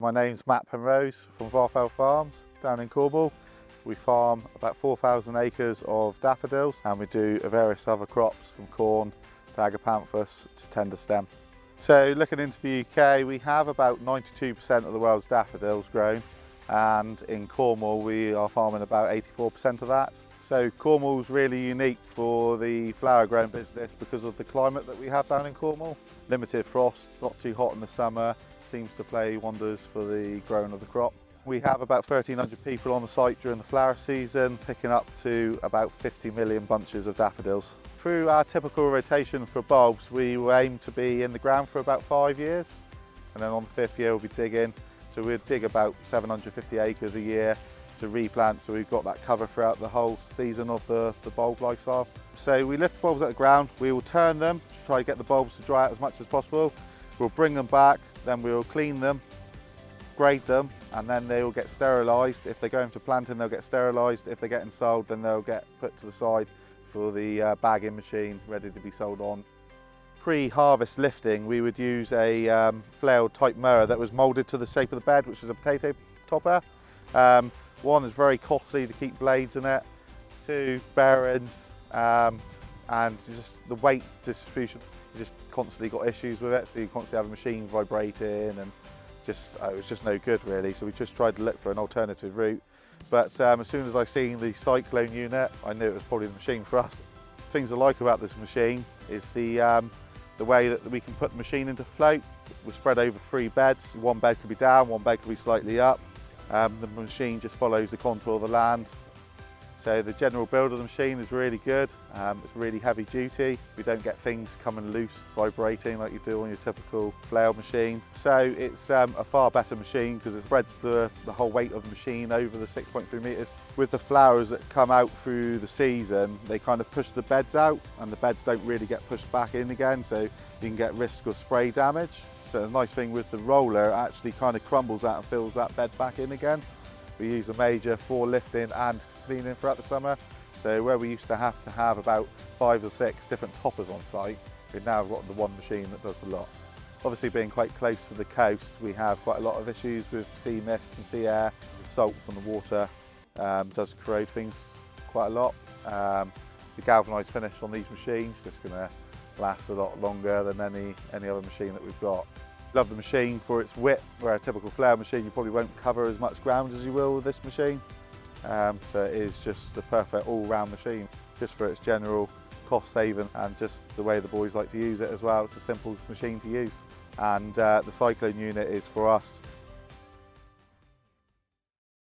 My name's Matt Penrose from Varfell Farms down in Cornwall. We farm about 4,000 acres of daffodils and we do various other crops from corn to agapanthus to tender stem. So looking into the UK, we have about 92% of the world's daffodils grown, and in Cornwall we are farming about 84% of that. So Cornwall's really unique for the flower growing business because of the climate that we have down in Cornwall. Limited frost, not too hot in the summer, seems to play wonders for the growing of the crop. We have about 1,300 people on the site during the flower season, picking up to about 50 million bunches of daffodils. Through our typical rotation for bulbs, we will aim to be in the ground for about 5 years, and then on the 5th year we'll be digging. So we'll dig about 750 acres a year to replant, so we've got that cover throughout the whole season of the bulb lifestyle. So we lift the bulbs at the ground, we will turn them to try to get the bulbs to dry out as much as possible. We'll bring them back, then we'll clean them, grade them, and then they will get sterilised. If they're going for planting, they'll get sterilised. If they're getting sold, then they'll get put to the side for the bagging machine, ready to be sold on. Pre-harvest lifting, we would use a flail type mower that was moulded to the shape of the bed, which is a potato topper. One, is very costly to keep blades in it. Two, bearings, and just the weight distribution. You just constantly got issues with it, so you constantly have a machine vibrating, and it was just no good really. So we just tried to look for an alternative route. But as soon as I seen the Cyclone unit, I knew it was probably the machine for us. Things I like about this machine is the way that we can put the machine into float. We're spread over 3 beds. One bed could be down, one bed could be slightly up. The machine just follows the contour of the land. So the general build of the machine is really good. It's really heavy duty. We don't get things coming loose, vibrating like you do on your typical flail machine. So it's a far better machine because it spreads the whole weight of the machine over the 6.3 metres. With the flowers that come out through the season, they kind of push the beds out, and the beds don't really get pushed back in again, so you can get risk of spray damage. So the nice thing with the roller, it actually kind of crumbles that and fills that bed back in again. We use a Major for lifting and cleaning throughout the summer. So where we used to have about 5 or 6 different toppers on site, we've now got the one machine that does the lot. Obviously being quite close to the coast, we have quite a lot of issues with sea mist and sea air. The salt from the water does corrode things quite a lot. The galvanised finish on these machines is just going to last a lot longer than any other machine that we've got. Love the machine for its width, where a typical flail machine you probably won't cover as much ground as you will with this machine. So it is just the perfect all-round machine, just for its general cost saving and just the way the boys like to use it as well. It's a simple machine to use. And the Cyclone unit is for us